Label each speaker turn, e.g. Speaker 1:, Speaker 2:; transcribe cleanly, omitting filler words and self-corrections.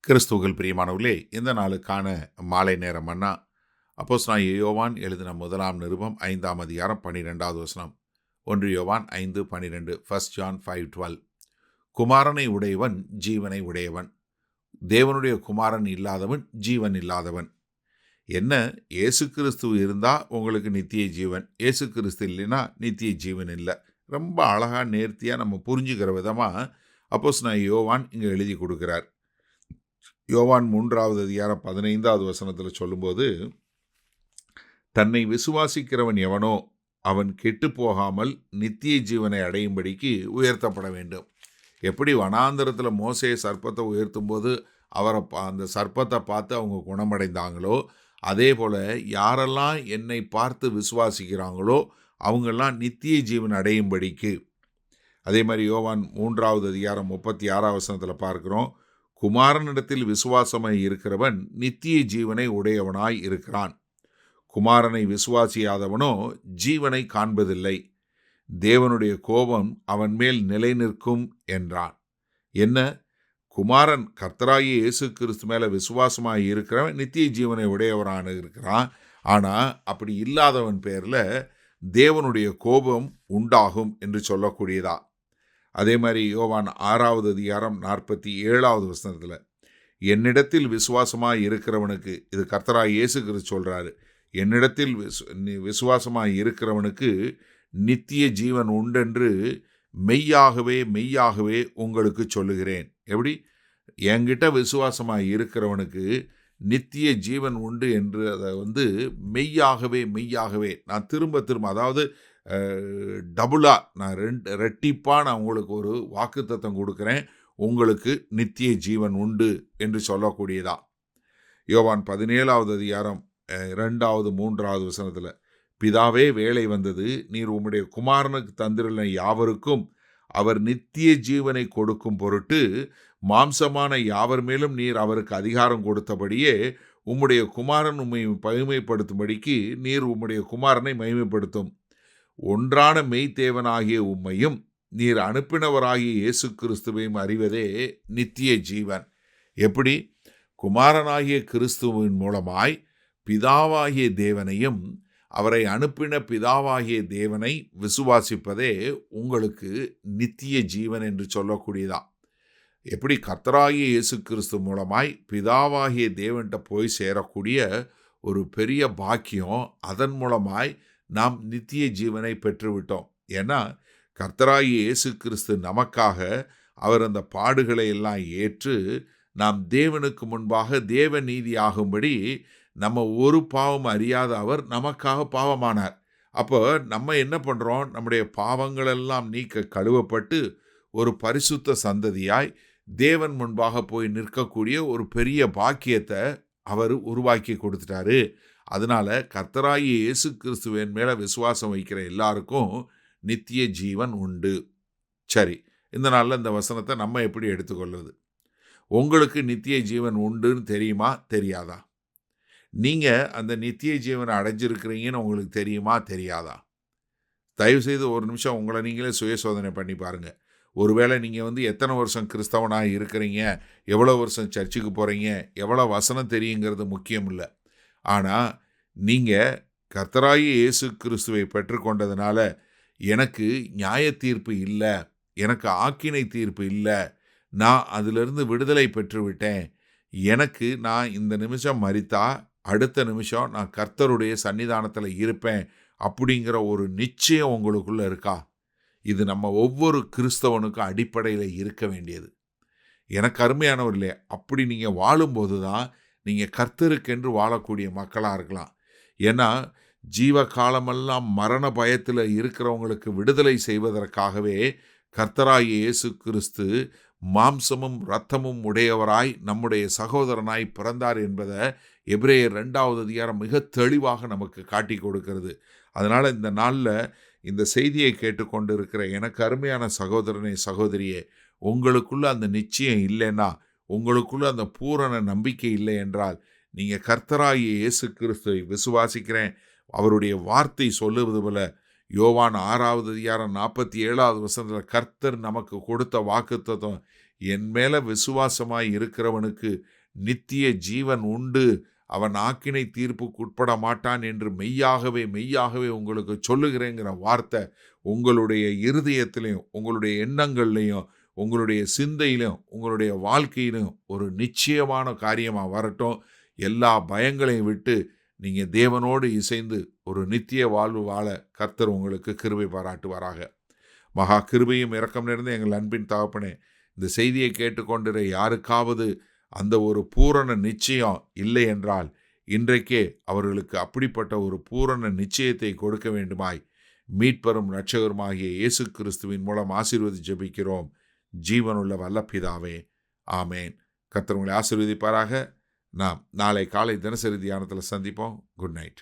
Speaker 1: கிறிஸ்துவுக்குள் பிரியமானவர்களே, இந்த நாளுக்கான மாலை நேர மன்னா அப்போஸ்தலனாகிய யோவான் எழுதின முதலாம் நிருபம் 5ஆம் அதிகாரம் 12வது வசனம். 1 யோவான் 5:12. 1 John 5:12. குமாரனை உடையவன் ஜீவனை உடையவன், தேவனுடைய குமாரன் இல்லாதவன் ஜீவன் இல்லாதவன். என்ன, இயேசு கிறிஸ்து இருந்தா உங்களுக்கு நித்திய ஜீவன், இயேசு கிறிஸ்து இல்லைன்னா நித்திய ஜீவன் இல்லை. ரொம்ப அழகா நேர்த்தியா நம்ம புரிஞ்சுக்கிற விதமா அப்போஸ்தலனாகிய யோவான் இங்க எழுதி கொடுக்கிறார். யோவான் 3வது அதிகாரம் 15வது வசனத்தில் சொல்லும்போது, தன்னை விசுவாசிக்கிறவன் எவனோ அவன் கெட்டு போகாமல் நித்திய ஜீவனை அடையும்படிக்கு உயர்த்தப்பட வேண்டும். எப்படி வனாந்தரத்தில் மோசே சர்ப்பத்தை உயர்த்தும் போது அவரை அந்த சர்ப்பத்தை பார்த்து அவங்க குணமடைந்தாங்களோ, அதே போல் யாரெல்லாம் என்னை பார்த்து விசுவாசிக்கிறாங்களோ அவங்கெல்லாம் நித்திய ஜீவன் அடையும்படிக்கு. அதே மாதிரி யோவான் 3வது அதிகாரம் 36வது வசனத்தில் பார்க்கிறோம், குமாரனிடத்தில் விசுவாசமாய் இருக்கிறவன் நித்திய ஜீவனை உடையவனாய் இருக்கிறான், குமாரனை விசுவாசியாதவனோ ஜீவனை காண்பதில்லை, தேவனுடைய கோபம் அவன் மேல் நிலை நிற்கும் என்றான். என்ன, குமாரன் கர்த்தராகிய இயேசு கிறிஸ்து மேலே விசுவாசமாய் இருக்கிறவன் நித்திய ஜீவனை உடையவரான இருக்கிறான். ஆனால் அப்படி இல்லாதவன் பேரில் தேவனுடைய கோபம் உண்டாகும் என்று சொல்லக்கூடியதா. அதே மாதிரி யோவான் 6வது அதிகாரம் 47வது வசனத்தில், என்னிடத்தில் விசுவாசமாய் இருக்கிறவனுக்கு, இது கர்த்தராகிய இயேசு கிறிஸ்து சொல்கிறாரு, என்னிடத்தில் விசுவாசமாய் இருக்கிறவனுக்கு நித்திய ஜீவன் உண்டென்று மெய்யாகவே மெய்யாகவே உங்களுக்கு சொல்லுகிறேன். எப்படி, என்கிட்ட விசுவாசமாய் இருக்கிறவனுக்கு நித்திய ஜீவன் உண்டு என்று அதை மெய்யாகவே மெய்யாகவே நான் திரும்ப அதாவது டபுளாக நான் ரெட்டிப்பாக நான் உங்களுக்கு ஒரு வாக்குத்தத்தம் கொடுக்குறேன், உங்களுக்கு நித்திய ஜீவன் உண்டு என்று சொல்லக்கூடியதா. யோவான் 17வது அதிகாரம் 2வது 3வது வசனத்தில், பிதாவே வேலை வந்தது, நீர் உம்முடைய குமாரனுக்கு தந்திருந்த யாவருக்கும் அவர் நித்திய ஜீவனை கொடுக்கும் பொருட்டு மாம்சமான யாவர் மேலும் நீர் அவருக்கு அதிகாரம் கொடுத்தபடியே உம்முடைய குமாரன் உம்மை மகிமைப்படுத்தும்படிக்கு நீர் உம்முடைய குமாரனை மகிமைப்படுத்தும். ஒன்றான மெய்தேவனாகிய உம்மையும் நீர் அனுப்பினவராகிய இயேசு கிறிஸ்துவையும் அறிவதே நித்திய ஜீவன். எப்படி, குமாரனாகிய கிறிஸ்துவின் மூலமாய் பிதாவாகிய தேவனையும் அவரை அனுப்பின பிதாவாகிய தேவனை விசுவாசிப்பதே உங்களுக்கு நித்திய ஜீவன் என்று சொல்லக்கூடியதா. எப்படி கர்த்தராகிய இயேசு கிறிஸ்து மூலமாய் பிதாவாகிய தேவன்கிட்ட போய் சேரக்கூடிய ஒரு பெரிய பாக்கியம், அதன் மூலமாய் நாம் நித்திய ஜீவனை பெற்றுவிட்டோம். ஏன்னா கர்த்தராகிய இயேசு கிறிஸ்து நமக்காக அவர் அந்த பாடுகளை எல்லாம் ஏற்று நாம் தேவனுக்கு முன்பாக தேவ நீதி ஆகும்படி நம்ம ஒரு பாவம் அறியாத அவர் நமக்காக பாவமானார். அப்போ நம்ம என்ன பண்ணுறோம், நம்முடைய பாவங்களெல்லாம் நீக்க கழுவப்பட்டு ஒரு பரிசுத்த சந்ததியாய் தேவன் முன்பாக போய் நிற்கக்கூடிய ஒரு பெரிய பாக்கியத்தை அவர் உருவாக்கி கொடுத்துட்டாரு. அதனால கர்த்தராகிய இயேசு கிறிஸ்துவின் மேலே விசுவாசம் வைக்கிற எல்லாருக்கும் நித்திய ஜீவன் உண்டு. சரி, இந்த நாளில் இந்த வசனத்தை நம்ம எப்படி எடுத்துக்கொள்வது? உங்களுக்கு நித்திய ஜீவன் உண்டுன்னு தெரியுமா தெரியாதா? நீங்கள் அந்த நித்திய ஜீவனை அடைஞ்சிருக்கிறீங்கன்னு உங்களுக்கு தெரியுமா தெரியாதா? தயவுசெய்து ஒரு நிமிஷம் உங்களை நீங்களே சுய சோதனை பண்ணி பாருங்கள். ஒருவேளை நீங்கள் எத்தனை வருஷம் கிறிஸ்தவனாக இருக்கிறீங்க, எவ்வளோ வருஷம் சர்ச்சுக்கு போகிறீங்க, எவ்வளோ வசனம் தெரியுங்கிறது முக்கியம் இல்லை. ஆனால் நீங்கள் கர்த்தராகிய இயேசு கிறிஸ்துவை பெற்றுக்கொண்டதுனால எனக்கு நியாய தீர்ப்பு இல்லை, எனக்கு ஆக்கினை தீர்ப்பு இல்லை, நான் அதிலிருந்து விடுதலை பெற்றுவிட்டேன், எனக்கு நான் இந்த நிமிஷம் மரித்தா அடுத்த நிமிஷம் நான் கர்த்தருடைய சன்னிதானத்தில் இருப்பேன் அப்படிங்கிற ஒரு நிச்சயம் உங்களுக்குள்ளே இருக்கா? இது நம்ம ஒவ்வொரு கிறிஸ்தவனுக்கும் அடிப்படையில் இருக்க வேண்டியது. எனக்கு அருமையானவர்களே, அப்படி நீங்கள் வாழும்போது தான் நீங்கள் கர்த்தருக்கென்று வாழக்கூடிய மக்களாக இருக்கலாம். ஏன்னா ஜீவ காலமெல்லாம் மரண பயத்தில் இருக்கிறவங்களுக்கு விடுதலை செய்வதற்காகவே கர்த்தராகிய இயேசு கிறிஸ்து மாம்சமும் இரத்தமும் உடையவராய் நம்முடைய சகோதரனாய் பிறந்தார் என்பதை எபிரேயர் 2வது அதிகாரம் மிக தெளிவாக நமக்கு காட்டி கொடுக்கிறது. அதனால் இந்த நாளில் இந்த செய்தியை கேட்டுக்கொண்டு இருக்கிற எனக்கு அருமையான சகோதரனே சகோதரியே, உங்களுக்குள்ள அந்த நிச்சயம் இல்லைன்னா, உங்களுக்குள்ள அந்த பூரண நம்பிக்கை இல்லை என்றால், நீங்கள் கர்த்தராகிய இயேசு கிறிஸ்துவை விசுவாசிக்கிறேன், அவருடைய வார்த்தை சொல்லுவது போல யோவான் 6வது அதிகாரம் 47வது வசனத்தில் கர்த்தர் நமக்கு கொடுத்த வாக்குத்தத்தம், என் மேல விசுவாசமாய் இருக்கிறவனுக்கு நித்திய ஜீவன் உண்டு, அவன் ஆக்கினை தீர்ப்புக்கு உட்பட மாட்டான் என்று மெய்யாகவே மெய்யாகவே உங்களுக்கு சொல்லுகிறேங்கிற வார்த்தை உங்களுடைய இருதயத்திலையும் உங்களுடைய எண்ணங்கள்லையும் உங்களுடைய சிந்தையிலும் உங்களுடைய வாழ்க்கையிலும் ஒரு நிச்சயமான காரியமாக வரட்டும். எல்லா பயங்களையும் விட்டு நீங்கள் தேவனோடு இசைந்து ஒரு நித்திய வாழ்வு வாழ கர்த்தர் உங்களுக்கு கிருபை பாராட்டுவாராக. மகா கிருபையும் இரக்கம் நிறைந்த எங்கள் அன்பின் தகப்பனே, இந்த செய்தியை கேட்டுக்கொண்டிருக்கிற யாருக்காவது அந்த ஒரு பூரண நிச்சயம் இல்லை என்றால் இன்றைக்கே அவர்களுக்கு அப்படிப்பட்ட ஒரு பூரண நிச்சயத்தை கொடுக்க வேண்டுமாய் மீட்பரும் இரட்சகருமாகிய இயேசு கிறிஸ்துவின் மூலம் ஆசீர்வதி ஜெபிக்கிறோம் ஜீவனுள்ள வல்ல பிதாவே, ஆமேன். கர்த்தர் உங்களை ஆசீர்வதிப்பாராக. நாம் நாளை காலை தினசரி தியானத்தில் சந்திப்போம். Good night.